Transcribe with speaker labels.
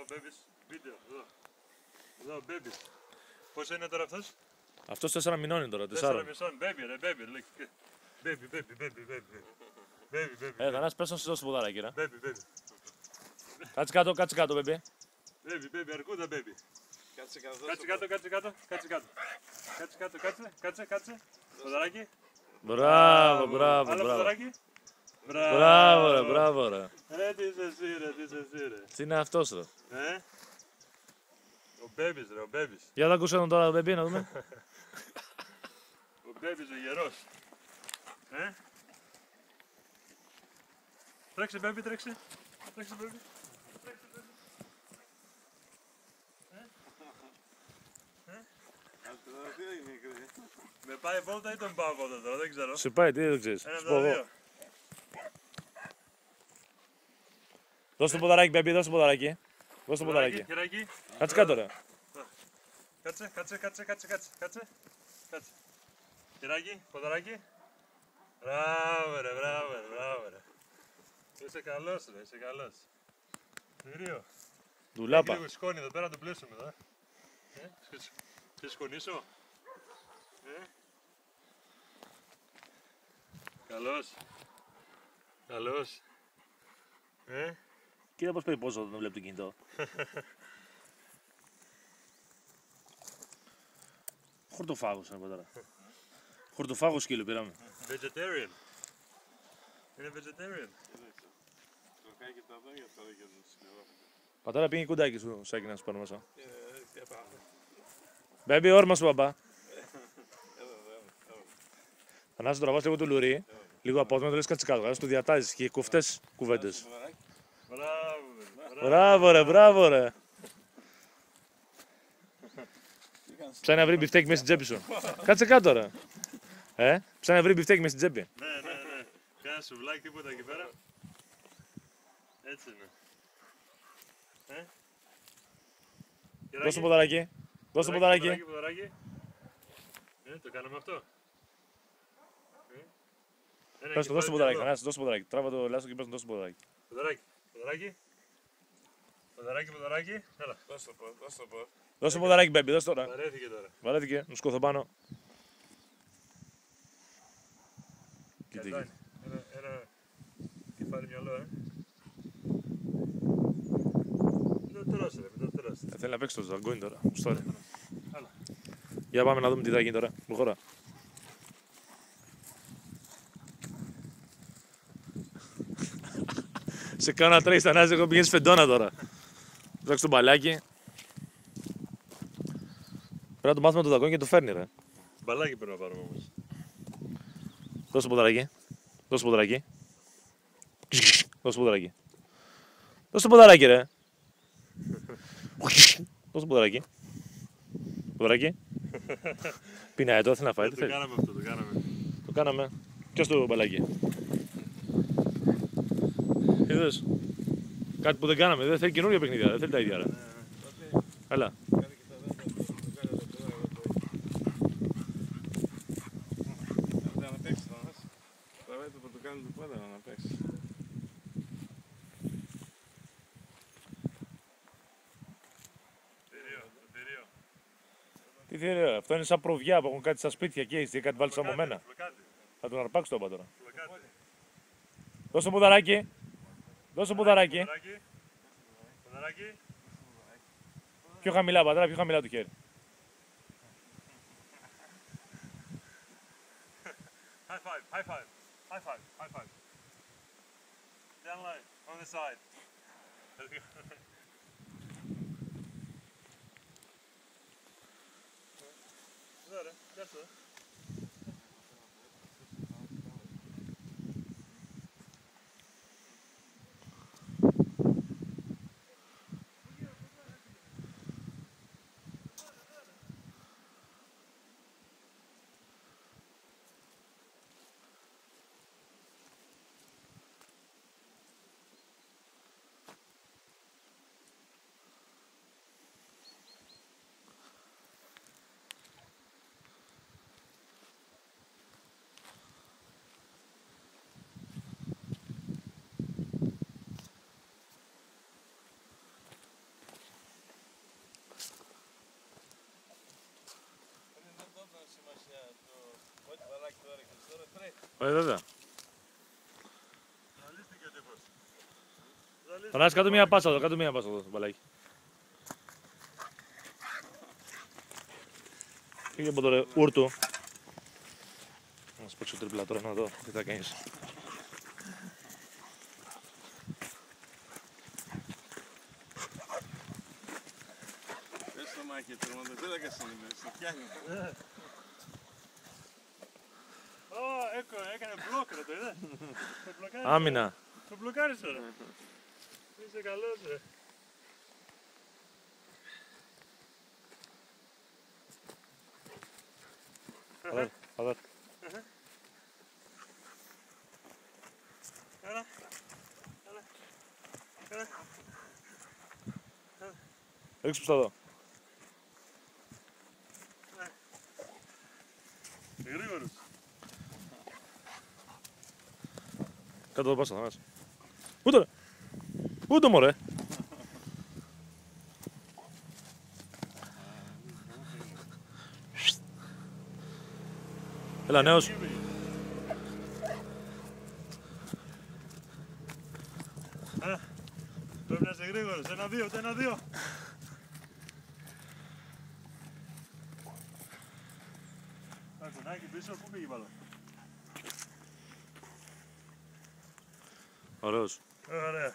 Speaker 1: babies. Βίντεο, εδώ. Εδώ, babies. Πόσο είναι τώρα αυτός?
Speaker 2: Αυτός 4 μηνών είναι τώρα, 4.
Speaker 1: 4 μισών, baby ρε, baby. Baby.
Speaker 2: Θανάση, πες να σου δώσω ποδαράκι, ρε.
Speaker 1: Baby.
Speaker 2: Κάτσε κάτω, baby.
Speaker 1: Baby, αρκούδα, baby.
Speaker 3: Κάτσε κάτω.
Speaker 1: Κάτσε. Ποδαράκι.
Speaker 2: Μπράβο.
Speaker 1: Άλλο ποδαράκι.
Speaker 2: Μπράβο, ρε.
Speaker 1: Ρε, τι είσαι εσύ, ρε.
Speaker 2: Τι είναι αυτός, ρε.
Speaker 1: Ο babies, ρε, ο babies.
Speaker 2: Για να ακούσω τον τώρα, baby, να δούμε.
Speaker 1: Ο babies, ο γερός. Τρέξε, baby, τρέξε. Με πάει βόλτα ή τον πάω βόλτα τώρα, δεν ξέρω.
Speaker 2: Σε πάει, τι δεν ξέρεις.
Speaker 1: Ένα
Speaker 2: Σου
Speaker 1: από
Speaker 2: πω
Speaker 1: τα
Speaker 2: εγώ.
Speaker 1: δύο.
Speaker 2: Δώσε το ποδαράκι, baby, δώσε το ποδαράκι. Δώσε το ποδαράκι.
Speaker 1: Χεράκι.
Speaker 2: Κάτσε κάτω, ρε.
Speaker 1: Κάτσε. Χεράκι, ποδαράκι. Μπράβο ρε. Είσαι καλός. Θηρίο.
Speaker 2: Δουλάπα.
Speaker 1: Έχει λίγο σκόνη εδώ πέρα, να το πλήσουμε εδώ. Σε σκονίσω. Καλός.
Speaker 2: Κοίτα πώς παίρνει πόσο δεν βλέπει το κινητό. Χορτοφάγος είναι τώρα. Χορτοφάγος σκύλο πήραμε.
Speaker 1: Vegetarian. Είναι vegetarian.
Speaker 3: Τροκάκι τα δόντια τώρα για τον συνεργό.
Speaker 2: Πατέρα πήγε κουντάκι σου, σάκι να σου πάρω μέσα. Baby, όρμα σου, μπαμπά. Θανάση, τραβάς λίγο το λουρί, λίγο απότομα, το λες κατσικάτω, το διατάζεις και κουφτές κουβέντες. Μπράβο ρε. Ψάχνει να βρει μπιφτέκι μέσα στην τσέπη σου. Κάτσε κάτω ρε. Ψάχνει να βρει μπιφτέκι μέσα στην τσέπη.
Speaker 1: Ναι. Κάνα σουβλάκι, τίποτα εκεί πέρα. Έτσι είναι.
Speaker 2: Δώσ' το ποδαράκι.
Speaker 1: Ποδαράκι. Το κάναμε αυτό.
Speaker 2: Πες το, δώσ' το ποδαράκι. Θανάση, δώσ' το ποδαράκι. Τράβα το λάστο και πες το, δώσ' το ποδαράκι.
Speaker 1: Ποδαράκι. Έλα.
Speaker 2: Δώσ' το ποδαράκι, baby, δώσ' τώρα.
Speaker 1: Βαρέθηκε τώρα.
Speaker 2: Βαρέθηκε, μου σκόθω πάνω. Κοίτα εκεί.
Speaker 1: Ένα κεφάλι μυαλό, Μην το τρώσει.
Speaker 2: Θέλει να παίξει το ζαγκόνι τώρα. Sorry.
Speaker 1: Άλλα.
Speaker 2: Για πάμε να δούμε τι θα γίνει τώρα. Προχώρα. Σε κάνω να τρέχεις, Θανάση, εγώ πηγαίνεις φεντόνα τώρα. Ψάξε το μπαλάκι. Πρέπει να το μάθουμε το δαγκόνι και το φέρνει, ρε.
Speaker 1: Μπαλάκι πρέπει να πάρουμε όμως.
Speaker 2: Δώσε το ποδαράκι. Δώσε το ποδαράκι, ρε. Δώσε το ποδαράκι. Ποδαράκι. Πεινάει το, θέλει να φάει.
Speaker 1: Το κάναμε αυτό,
Speaker 2: Το κάναμε. Ποιος το μπαλάκι. Είδες. Κάτι που δεν κάναμε. Δεν θέλει καινούργια παιχνίδια. Δεν θέλει τα ίδια, ρε. Έλα. Τι θέλει, αυτό είναι σαν προβιά που έχουν κάτι στα σπίτια και έχει κάτι βάλει σαν από μένα. Θα τον αρπάξω το όπα τώρα. Δώσε το ποδαράκι. Πιο χαμηλά, πατέρα, πιο χαμηλά το χέρι.
Speaker 1: High five. Down low, on the side. There, that's it.
Speaker 2: Βέβαια.
Speaker 1: Ζαλίστηκε ο τύπος.
Speaker 2: Θανάση, κάτω μία πάσα εδώ, κάτω μία πάσα εδώ, μπαλάκι. Φύγε από το ούρτου. Να σου παίξω τριπλά τώρα, να δω τι θα κάνεις.
Speaker 3: Πες το μάκι, τερματοφύλακας είναι μέσα, σε πιάνει.
Speaker 1: Έκανε μπλοκ ρε, το είδες.
Speaker 2: Άμυνα.
Speaker 1: Το μπλοκάρισε ρε. Είσαι καλός ρε.
Speaker 2: Αδέρ.
Speaker 1: Έλα. Έλα.
Speaker 2: Ρίξε που εδώ.
Speaker 1: Γρήγορος.
Speaker 2: Κάτω εδώ πάσα, Θανάση. Πού το ρε. Πού το μωρέ. Έλα νέος.
Speaker 1: Πρέπει να είσαι γρήγορος. 1-2, 1-2. Κάτσε, Νάκη πίσω, πού πήγε η μπάλα.
Speaker 2: Ωραίος.
Speaker 1: Ωραία.